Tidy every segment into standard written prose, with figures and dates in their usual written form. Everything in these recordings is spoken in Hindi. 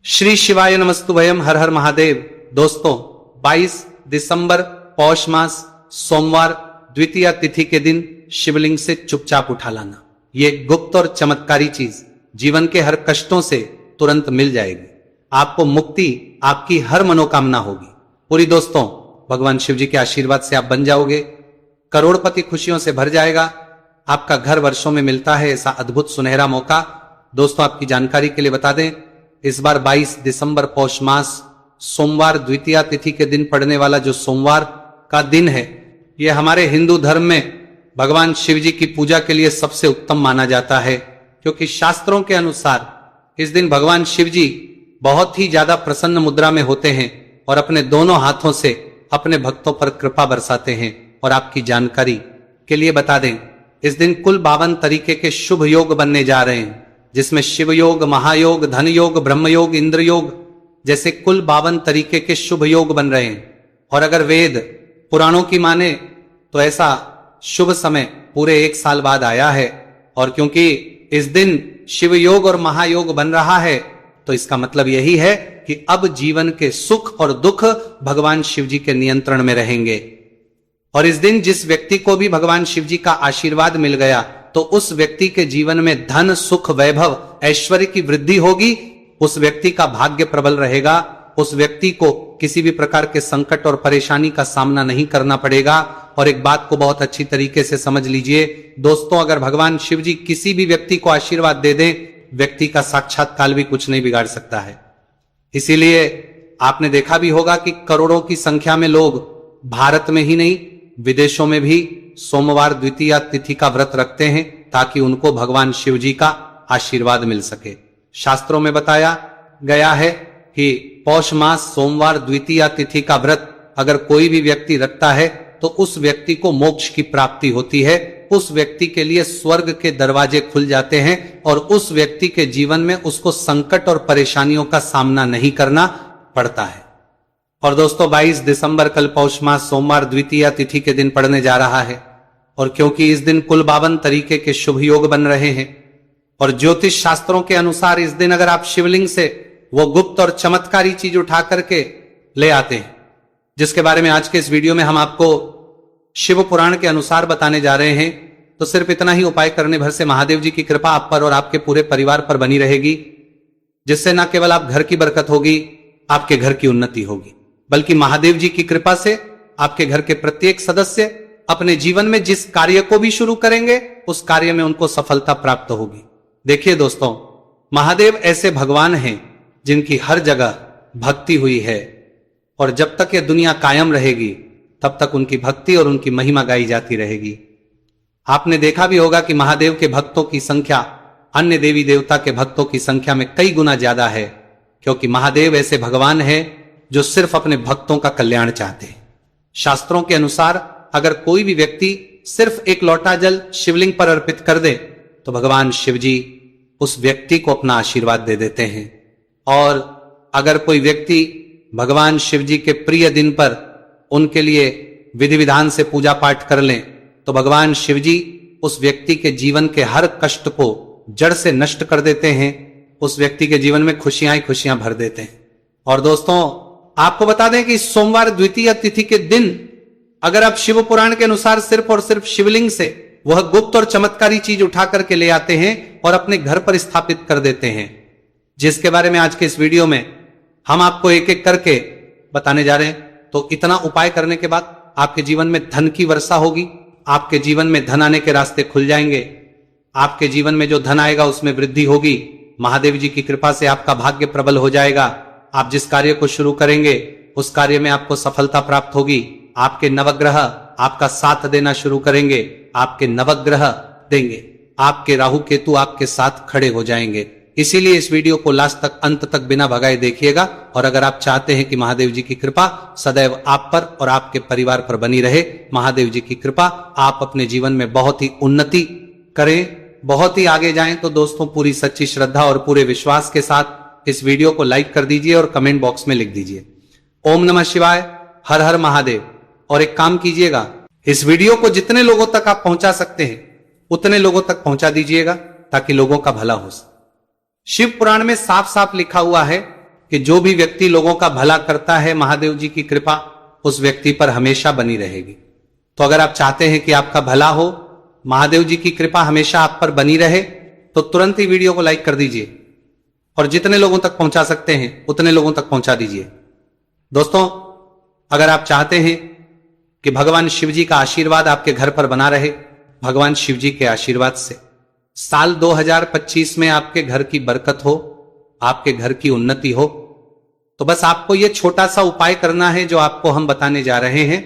श्री शिवाय नमस्तुभयम। हर हर महादेव। दोस्तों 22 दिसंबर पौष मास सोमवार द्वितीया तिथि के दिन शिवलिंग से चुपचाप उठा लाना, ये गुप्त और चमत्कारी चीज जीवन के हर कष्टों से तुरंत मिल जाएगी। आपको मुक्ति, आपकी हर मनोकामना होगी पूरी। दोस्तों भगवान शिव जी के आशीर्वाद से आप बन जाओगे, करोड़पति खुशियों से भर जाएगा। आपका घर वर्षों में मिलता है ऐसा अद्भुत सुनहरा मौका। दोस्तों आपकी जानकारी के लिए बता दें, इस बार 22 दिसंबर पौष मास सोमवार द्वितीया तिथि के दिन पड़ने वाला जो सोमवार का दिन है, यह हमारे हिंदू धर्म में भगवान शिव जी की पूजा के लिए सबसे उत्तम माना जाता है, क्योंकि शास्त्रों के अनुसार इस दिन भगवान शिव जी बहुत ही ज्यादा प्रसन्न मुद्रा में होते हैं और अपने दोनों हाथों से अपने भक्तों पर कृपा बरसाते हैं। और आपकी जानकारी के लिए बता दें, इस दिन कुल 52 तरीके के शुभ योग बनने जा रहे हैं, जिसमें शिव योग, महायोग, धन योग, ब्रह्म योग, इंद्र योग जैसे कुल 52 तरीके के शुभ योग बन रहे हैं। और अगर वेद पुराणों की माने तो ऐसा शुभ समय पूरे 1 साल बाद आया है। और क्योंकि इस दिन शिव योग और महायोग बन रहा है, तो इसका मतलब यही है कि अब जीवन के सुख और दुख भगवान शिव जी के नियंत्रण में रहेंगे। और इस दिन जिस व्यक्ति को भी भगवान शिव जी का आशीर्वाद मिल गया, तो उस व्यक्ति के जीवन में धन, सुख, वैभव, ऐश्वर्य की वृद्धि होगी। उस व्यक्ति का भाग्य प्रबल रहेगा। उस व्यक्ति को किसी भी प्रकार के संकट और परेशानी का सामना नहीं करना पड़ेगा। और एक बात को बहुत अच्छी तरीके से समझ लीजिए दोस्तों, अगर भगवान शिव जी किसी भी व्यक्ति को आशीर्वाद दे दें, व्यक्ति का साक्षात काल भी कुछ नहीं बिगाड़ सकता है। इसीलिए आपने देखा भी होगा कि करोड़ों की संख्या में लोग भारत में ही नहीं, विदेशों में भी सोमवार द्वितीया तिथि का व्रत रखते हैं, ताकि उनको भगवान शिव जी का आशीर्वाद मिल सके। शास्त्रों में बताया गया है कि पौष मास सोमवार द्वितीया तिथि का व्रत अगर कोई भी व्यक्ति रखता है, तो उस व्यक्ति को मोक्ष की प्राप्ति होती है। उस व्यक्ति के लिए स्वर्ग के दरवाजे खुल जाते हैं और उस व्यक्ति के जीवन में उसको संकट और परेशानियों का सामना नहीं करना पड़ता है। और दोस्तों 22 दिसंबर कल पौष मास सोमवार द्वितीया तिथि के दिन पड़ने जा रहा है। और क्योंकि इस दिन कुल 52 तरीके के शुभ योग बन रहे हैं, और ज्योतिष शास्त्रों के अनुसार इस दिन अगर आप शिवलिंग से वो गुप्त और चमत्कारी चीज उठा करके ले आते हैं, जिसके बारे में आज के इस वीडियो में हम आपको शिव पुराण के अनुसार बताने जा रहे हैं, तो सिर्फ इतना ही उपाय करने भर से महादेव जी की कृपा आप पर और आपके पूरे परिवार पर बनी रहेगी, जिससे न केवल आप घर की बरकत होगी, आपके घर की उन्नति होगी, बल्कि महादेव जी की कृपा से आपके घर के प्रत्येक सदस्य अपने जीवन में जिस कार्य को भी शुरू करेंगे, उस कार्य में उनको सफलता प्राप्त होगी। देखिए दोस्तों, महादेव ऐसे भगवान हैं जिनकी हर जगह भक्ति हुई है, और जब तक यह दुनिया कायम रहेगी तब तक उनकी भक्ति और उनकी महिमा गाई जाती रहेगी। आपने देखा भी होगा कि महादेव के भक्तों की संख्या अन्य देवी देवता के भक्तों की संख्या में कई गुना ज्यादा है, क्योंकि महादेव ऐसे भगवान हैं जो सिर्फ अपने भक्तों का कल्याण चाहते हैं। शास्त्रों के अनुसार अगर कोई भी व्यक्ति सिर्फ एक लोटा जल शिवलिंग पर अर्पित कर दे, तो भगवान शिव जी उस व्यक्ति को अपना आशीर्वाद दे देते हैं। और अगर कोई व्यक्ति भगवान शिव जी के प्रिय दिन पर उनके लिए विधि विधान से पूजा पाठ कर लें, तो भगवान शिव जी उस व्यक्ति के जीवन के हर कष्ट को जड़ से नष्ट कर देते हैं। उस व्यक्ति के जीवन में खुशियां ही खुशियां भर देते हैं। और दोस्तों आपको बता दें कि सोमवार द्वितीया तिथि के दिन अगर आप शिव पुराण के अनुसार सिर्फ और सिर्फ शिवलिंग से वह गुप्त और चमत्कारी चीज उठा करके ले आते हैं और अपने घर पर स्थापित कर देते हैं, जिसके बारे में आज के इस वीडियो में हम आपको एक एक करके बताने जा रहे हैं, तो इतना उपाय करने के बाद आपके जीवन में धन की वर्षा होगी। आपके जीवन में धन आने के रास्ते खुल जाएंगे। आपके जीवन में जो धन आएगा उसमें वृद्धि होगी। महादेव जी की कृपा से आपका भाग्य प्रबल हो जाएगा। आप जिस कार्य को शुरू करेंगे उस कार्य में आपको सफलता प्राप्त होगी। आपके नवग्रह आपका साथ देना शुरू करेंगे। आपके नवग्रह देंगे। आपके राहु केतु आपके साथ खड़े हो जाएंगे। इसीलिए इस वीडियो को लास्ट तक, अंत तक बिना भगाए देखिएगा। और अगर आप चाहते हैं कि महादेव जी की कृपा सदैव आप पर और आपके परिवार पर बनी रहे, महादेव जी की कृपा आप अपने जीवन में बहुत ही उन्नति करें, बहुत ही आगे जाएं, तो दोस्तों पूरी सच्ची श्रद्धा और पूरे विश्वास के साथ इस वीडियो को लाइक कर दीजिए और कमेंट बॉक्स में लिख दीजिए ओम नमः शिवाय, हर हर महादेव। और एक काम कीजिएगा, इस वीडियो को जितने लोगों तक आप पहुंचा सकते हैं उतने लोगों तक पहुंचा दीजिएगा, ताकि लोगों का भला हो। शिव पुराण में साफ साफ लिखा हुआ है कि जो भी व्यक्ति लोगों का भला करता है, महादेव जी की कृपा उस व्यक्ति पर हमेशा बनी रहेगी। तो अगर आप चाहते हैं कि आपका भला हो, महादेव जी की कृपा हमेशा आप पर बनी रहे, तो तुरंत ही वीडियो को लाइक कर दीजिए और जितने लोगों तक पहुंचा सकते हैं उतने लोगों तक पहुंचा दीजिए। दोस्तों, अगर आप चाहते हैं कि भगवान शिव जी का आशीर्वाद आपके घर पर बना रहे, भगवान शिव जी के आशीर्वाद से साल 2025 में आपके घर की बरकत हो, आपके घर की उन्नति हो, तो बस आपको यह छोटा सा उपाय करना है जो आपको हम बताने जा रहे हैं।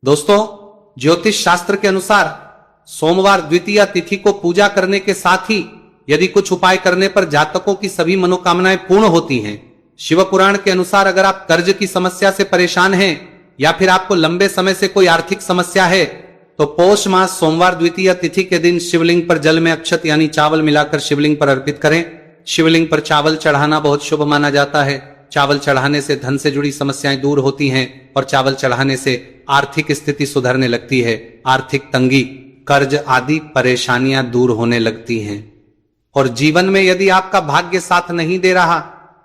दोस्तों, ज्योतिष शास्त्र के अनुसार सोमवार द्वितीया तिथि को पूजा करने के साथ ही यदि कुछ उपाय करने पर जातकों की सभी मनोकामनाएं पूर्ण होती हैं। शिव पुराण के अनुसार अगर आप कर्ज की समस्या से परेशान हैं या फिर आपको लंबे समय से कोई आर्थिक समस्या है, तो पौष मास सोमवार द्वितीया तिथि के दिन शिवलिंग पर जल में अक्षत यानी चावल मिलाकर शिवलिंग पर अर्पित करें। शिवलिंग पर चावल चढ़ाना बहुत शुभ माना जाता है। चावल चढ़ाने से धन से जुड़ी समस्याएं दूर होती हैं और चावल चढ़ाने से आर्थिक स्थिति सुधरने लगती है। आर्थिक तंगी, कर्ज आदि परेशानियां दूर होने लगती हैं। और जीवन में यदि आपका भाग्य साथ नहीं दे रहा,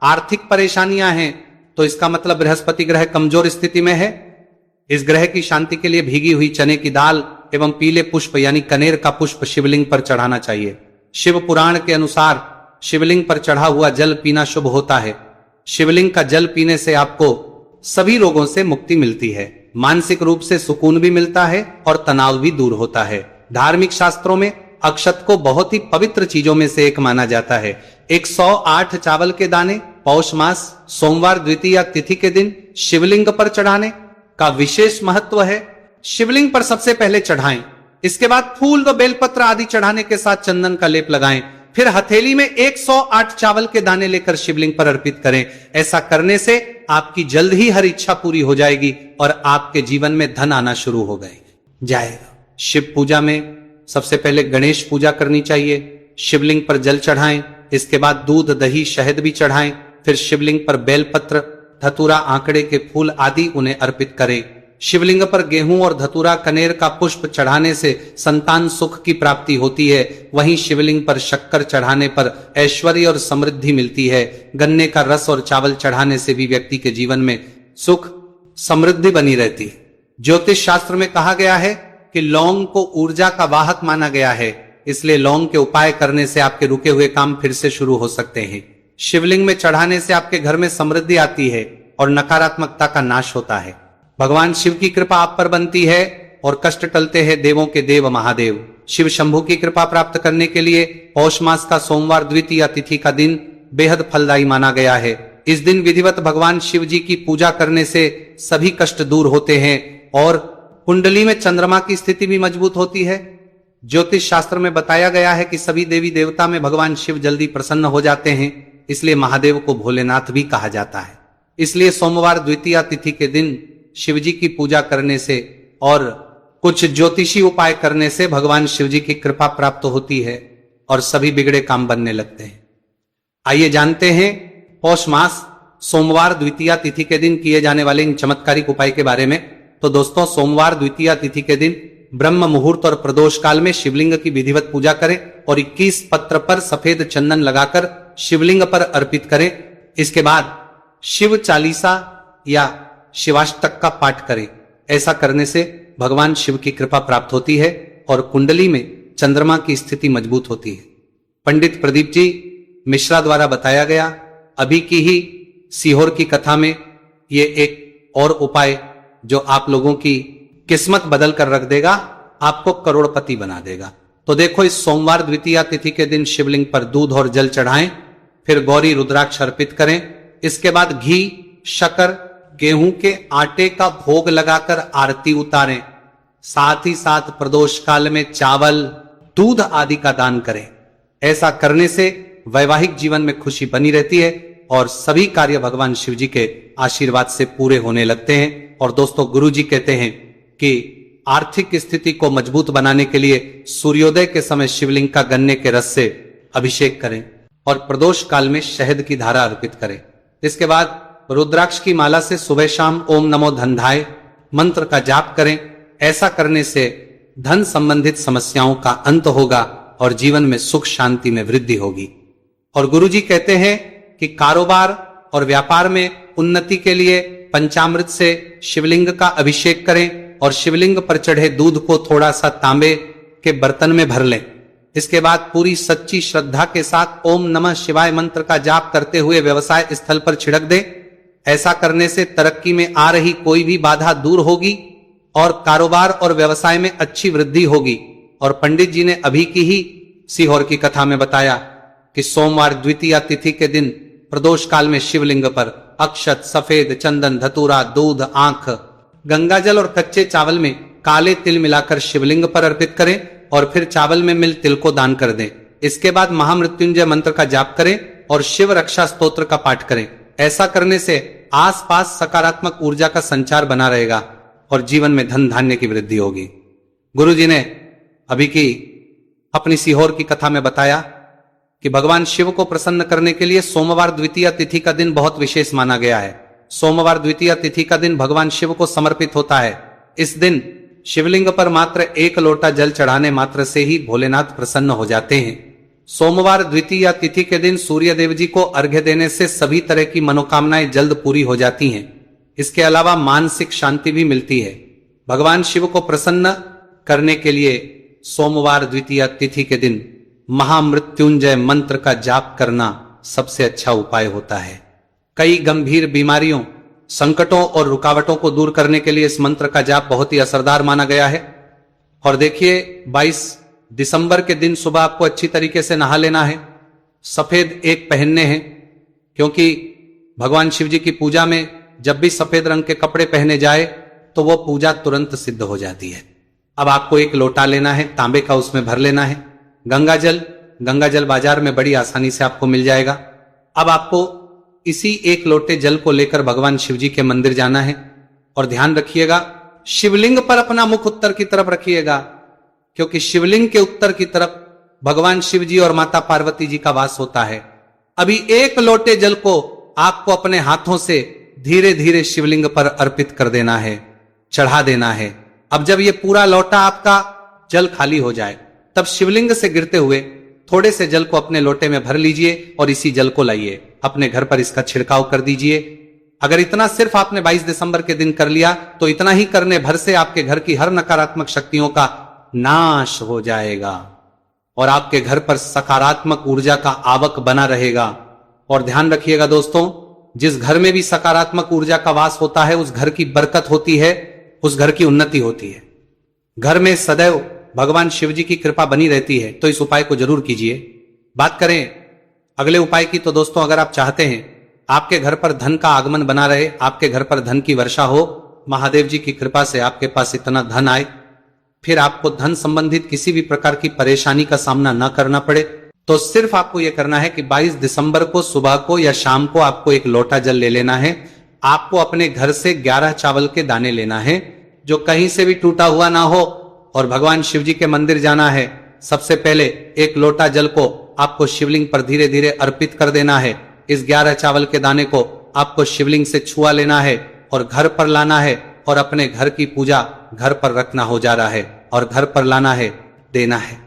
आर्थिक परेशानियां हैं, तो इसका मतलब बृहस्पति ग्रह कमजोर स्थिति में है। इस ग्रह की शांति के लिए भीगी हुई चने की दाल एवं पीले पुष्प यानी कनेर का पुष्प शिवलिंग पर चढ़ाना चाहिए। शिव पुराण के अनुसार शिवलिंग पर चढ़ा हुआ जल पीना शुभ होता है। शिवलिंग का जल पीने से आपको सभी रोगों से मुक्ति मिलती है, मानसिक रूप से सुकून भी मिलता है और तनाव भी दूर होता है। धार्मिक शास्त्रों में अक्षत को बहुत ही पवित्र चीजों में से एक माना जाता है। 108 चावल के दाने पौष मास सोमवार द्वितीया तिथि के दिन शिवलिंग पर चढ़ाने का विशेष महत्व है। शिवलिंग पर सबसे पहले चढ़ाएं, इसके बाद फूल व बेलपत्र आदि चढ़ाने के साथ चंदन का लेप लगाएं, फिर हथेली में 108 चावल के दाने लेकर शिवलिंग पर अर्पित करें। ऐसा करने से आपकी जल्द ही हर इच्छा पूरी हो जाएगी और आपके जीवन में धन आना शुरू हो जाएगा। शिव पूजा में सबसे पहले गणेश पूजा करनी चाहिए। शिवलिंग पर जल चढ़ाएं, इसके बाद दूध, दही, शहद भी चढ़ाएं, फिर शिवलिंग पर बेलपत्र, धतूरा, आंकड़े के फूल आदि उन्हें अर्पित करें। शिवलिंग पर गेहूं और धतूरा, कनेर का पुष्प चढ़ाने से संतान सुख की प्राप्ति होती है। वहीं शिवलिंग पर शक्कर चढ़ाने पर ऐश्वर्य और समृद्धि मिलती है। गन्ने का रस और चावल चढ़ाने से भी व्यक्ति के जीवन में सुख समृद्धि बनी रहती है। ज्योतिष शास्त्र में कहा गया है कि लौंग को ऊर्जा का वाहक माना गया है, इसलिए लौंग के उपाय करने से आपके रुके हुए काम फिर से शुरू हो सकते हैं। शिवलिंग में चढ़ाने से आपके घर में समृद्धि आती है और नकारात्मकता का नाश होता है। भगवान शिव की कृपा आप पर बनती है और कष्ट टलते हैं देवों के देव महादेव। शिव शंभु की कृपा प्राप्त करने के लिए पौष मास का सोमवार द्वितीया तिथि का दिन बेहद फलदायी माना गया है। इस दिन विधिवत भगवान शिव जी की पूजा करने से सभी कष्ट दूर होते हैं और कुंडली में चंद्रमा की स्थिति भी मजबूत होती है। ज्योतिष शास्त्र में बताया गया है कि सभी देवी देवता में भगवान शिव जल्दी प्रसन्न हो जाते हैं, इसलिए महादेव को भोलेनाथ भी कहा जाता है। इसलिए सोमवार द्वितीया तिथि के दिन शिव जी की पूजा करने से और कुछ ज्योतिषी उपाय करने से भगवान शिव जी की कृपा प्राप्त होती है और सभी बिगड़े काम बनने लगते हैं। आइए जानते हैं पौष मास सोमवार द्वितीया तिथि के दिन किए जाने वाले इन चमत्कारिक उपाय के बारे में। तो दोस्तों, सोमवार द्वितीया तिथि के दिन ब्रह्म मुहूर्त और प्रदोष काल में शिवलिंग की विधिवत पूजा करें और 21 पत्र पर सफेद चंदन लगाकर शिवलिंग पर अर्पित करें। इसके बाद शिव चालीसा या शिवाष्टक का पाठ करें। ऐसा करने से भगवान शिव की कृपा प्राप्त होती है और कुंडली में चंद्रमा की स्थिति मजबूत होती है। पंडित प्रदीप जी मिश्रा द्वारा बताया गया अभी की ही सीहोर की कथा में ये एक और उपाय जो आप लोगों की किस्मत बदल कर रख देगा, आपको करोड़पति बना देगा। तो देखो, इस सोमवार द्वितीया तिथि के दिन शिवलिंग पर दूध और जल चढ़ाएं, फिर गौरी रुद्राक्ष अर्पित करें। इसके बाद घी, शक्कर, गेहूं के आटे का भोग लगाकर आरती उतारें। साथ ही साथ प्रदोष काल में चावल, दूध आदि का दान करें। ऐसा करने से वैवाहिक जीवन में खुशी बनी रहती है और सभी कार्य भगवान शिव जी के आशीर्वाद से पूरे होने लगते हैं। और दोस्तों, गुरु जी कहते हैं कि आर्थिक स्थिति को मजबूत बनाने के लिए सूर्योदय के समय शिवलिंग का गन्ने के रस से अभिषेक करें और प्रदोष काल में शहद की धारा अर्पित करें। इसके बाद रुद्राक्ष की माला से सुबह शाम ओम नमो धनधाय मंत्र का जाप करें। ऐसा करने से धन संबंधित समस्याओं का अंत होगा और जीवन में सुख शांति में वृद्धि होगी। और गुरु जी कहते हैं कि कारोबार और व्यापार में उन्नति के लिए पंचामृत से शिवलिंग का अभिषेक करें और शिवलिंग पर चढ़े दूध को थोड़ा सा तांबे के बर्तन में भर लें। इसके बाद पूरी सच्ची श्रद्धा के साथ ओम नमः शिवाय मंत्र का जाप करते हुए व्यवसाय स्थल पर छिड़क दें। ऐसा करने से तरक्की में आ रही कोई भी बाधा दूर होगी और कारोबार और व्यवसाय में अच्छी वृद्धि होगी। और पंडित जी ने अभी की ही सीहोर की कथा में बताया कि सोमवार द्वितीया तिथि के दिन प्रदोष काल में शिवलिंग पर अक्षत, सफेद चंदन, धतूरा, दूध, आंख, गंगाजल और कच्चे चावल में काले तिल मिलाकर शिवलिंग पर अर्पित करें और फिर चावल में मिल तिल को दान कर दें। इसके बाद महामृत्युंजय मंत्र का जाप करें और शिव रक्षा स्तोत्र का पाठ करें। ऐसा करने से आसपास सकारात्मक ऊर्जा का संचार बना रहेगा और जीवन में धन धान्य की वृद्धि होगी। गुरु जी ने अभी की अपनी सीहोर की कथा में बताया कि भगवान शिव को प्रसन्न करने के लिए सोमवार द्वितीया तिथि का दिन बहुत विशेष माना गया है। सोमवार द्वितीया तिथि का दिन भगवान शिव को समर्पित होता है। इस दिन शिवलिंग पर मात्र 1 लोटा जल चढ़ाने मात्र से ही भोलेनाथ प्रसन्न हो जाते हैं। सोमवार द्वितीया तिथि के दिन सूर्य देव जी को अर्घ्य देने से सभी तरह की मनोकामनाएं जल्द पूरी हो जाती हैं। इसके अलावा मानसिक शांति भी मिलती है। भगवान शिव को प्रसन्न करने के लिए सोमवार द्वितीया तिथि के दिन महामृत्युंजय मंत्र का जाप करना सबसे अच्छा उपाय होता है। कई गंभीर बीमारियों, संकटों और रुकावटों को दूर करने के लिए इस मंत्र का जाप बहुत ही असरदार माना गया है। और देखिए 22 दिसंबर के दिन सुबह आपको अच्छी तरीके से नहा लेना है। सफेद एक पहनने हैं, क्योंकि भगवान शिव जी की पूजा में जब भी सफेद रंग के कपड़े पहने जाए तो वो पूजा तुरंत सिद्ध हो जाती है। अब आपको 1 लोटा लेना है, तांबे का, उसमें भर लेना है गंगाजल बाजार में बड़ी आसानी से आपको मिल जाएगा। अब आपको इसी 1 लोटे जल को लेकर भगवान शिव जी के मंदिर जाना है और ध्यान रखिएगा शिवलिंग पर अपना मुख उत्तर की तरफ रखिएगा, क्योंकि शिवलिंग के उत्तर की तरफ भगवान शिव जी और माता पार्वती जी का वास होता है। अभी 1 लोटे जल को आपको अपने हाथों से धीरे धीरे शिवलिंग पर अर्पित कर देना है, चढ़ा देना है। अब जब ये पूरा लोटा आपका जल खाली हो जाए तब शिवलिंग से गिरते हुए थोड़े से जल को अपने लोटे में भर लीजिए और इसी जल को लाइए अपने घर पर इसका छिड़काव कर दीजिए। अगर इतना सिर्फ आपने 22 दिसंबर के दिन कर लिया तो इतना ही करने भर से आपके घर की हर नकारात्मक शक्तियों का नाश हो जाएगा और आपके घर पर सकारात्मक ऊर्जा का आवक बना रहेगा। और ध्यान रखिएगा दोस्तों, जिस घर में भी सकारात्मक ऊर्जा का वास होता है उस घर की बरकत होती है, उस घर की उन्नति होती है। घर में सदैव भगवान शिव जी की कृपा बनी रहती है। तो इस उपाय को जरूर कीजिए। बात करें अगले उपाय की तो दोस्तों, अगर आप चाहते हैं आपके घर पर धन का आगमन बना रहे, आपके घर पर धन की वर्षा हो, महादेव जी की कृपा से आपके पास इतना धन आए, फिर आपको धन संबंधित किसी भी प्रकार की परेशानी का सामना न करना पड़े, तो सिर्फ आपको यह करना है कि 22 दिसंबर को सुबह को या शाम को आपको 1 लोटा जल ले लेना है। आपको अपने घर से 11 चावल के दाने लेना है जो कहीं से भी टूटा हुआ ना हो और भगवान शिव जी के मंदिर जाना है। सबसे पहले 1 लोटा जल को आपको शिवलिंग पर धीरे धीरे अर्पित कर देना है। इस 11 चावल के दाने को आपको शिवलिंग से छुआ लेना है और घर पर लाना है और अपने घर की पूजा घर पर रखना हो जा रहा है और घर पर लाना है, देना है।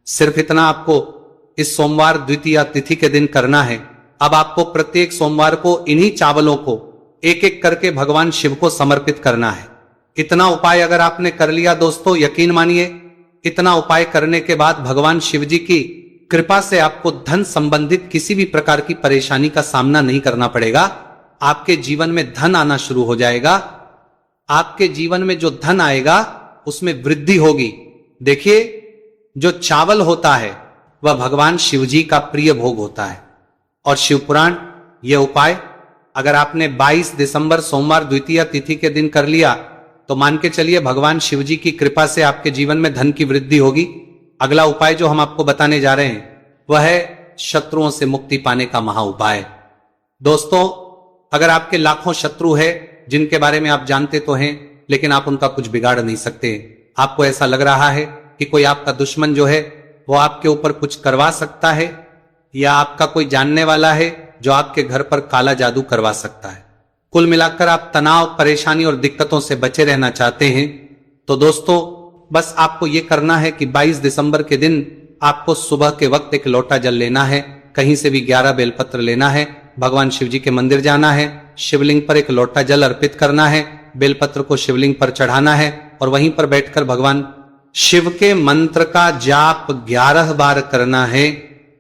सिर्फ इतना आपको इस सोमवार द्वितीया तिथि के दिन करना है। अब आपको प्रत्येक सोमवार को इन्हीं चावलों को एक एक करके भगवान शिव को समर्पित करना है। इतना उपाय अगर आपने कर लिया दोस्तों, यकीन मानिए इतना उपाय करने के बाद भगवान शिव जी की कृपा से आपको धन संबंधित किसी भी प्रकार की परेशानी का सामना नहीं करना पड़ेगा। आपके जीवन में धन आना शुरू हो जाएगा। आपके जीवन में जो धन आएगा उसमें वृद्धि होगी। देखिए, जो चावल होता है वह भगवान शिव जी का प्रिय भोग होता है और शिव पुराण यह उपाय अगर आपने 22 दिसंबर सोमवार द्वितीया तिथि के दिन कर लिया तो मान के चलिए भगवान शिव जी की कृपा से आपके जीवन में धन की वृद्धि होगी। अगला उपाय जो हम आपको बताने जा रहे हैं वह है शत्रुओं से मुक्ति पाने का महा उपाय। दोस्तों, अगर आपके लाखों शत्रु है जिनके बारे में आप जानते तो हैं लेकिन आप उनका कुछ बिगाड़ नहीं सकते, आपको ऐसा लग रहा है कि कोई आपका दुश्मन जो है वो आपके ऊपर कुछ करवा सकता है या आपका कोई जानने वाला है जो आपके घर पर काला जादू करवा सकता है, कुल मिलाकर आप तनाव, परेशानी और दिक्कतों से बचे रहना चाहते हैं, तो दोस्तों बस आपको यह करना है कि 22 दिसंबर के दिन आपको सुबह के वक्त 1 लोटा जल लेना है, कहीं से भी 11 बेलपत्र लेना है, भगवान शिव जी के मंदिर जाना है, शिवलिंग पर एक लोटा जल अर्पित करना है, बेलपत्र को शिवलिंग पर चढ़ाना है और वहीं पर बैठकर भगवान शिव के मंत्र का जाप 11 बार करना है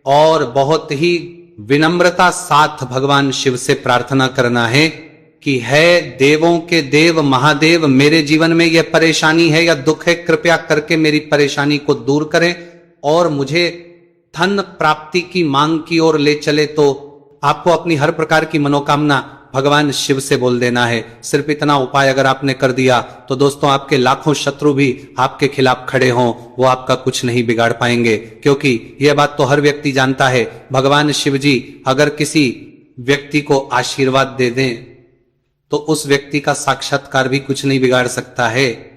और बहुत ही विनम्रता साथ भगवान शिव से प्रार्थना करना है कि है देवों के देव महादेव, मेरे जीवन में यह परेशानी है या दुख है, कृपया करके मेरी परेशानी को दूर करें और मुझे धन प्राप्ति की मांग की ओर ले चले। तो आपको अपनी हर प्रकार की मनोकामना भगवान शिव से बोल देना है। सिर्फ इतना उपाय अगर आपने कर दिया तो दोस्तों आपके लाखों शत्रु भी आपके खिलाफ खड़े हों, वो आपका कुछ नहीं बिगाड़ पाएंगे, क्योंकि यह बात तो हर व्यक्ति जानता है, भगवान शिव जी अगर किसी व्यक्ति को आशीर्वाद दे दें तो उस व्यक्ति का साक्षात्कार भी कुछ नहीं बिगाड़ सकता है।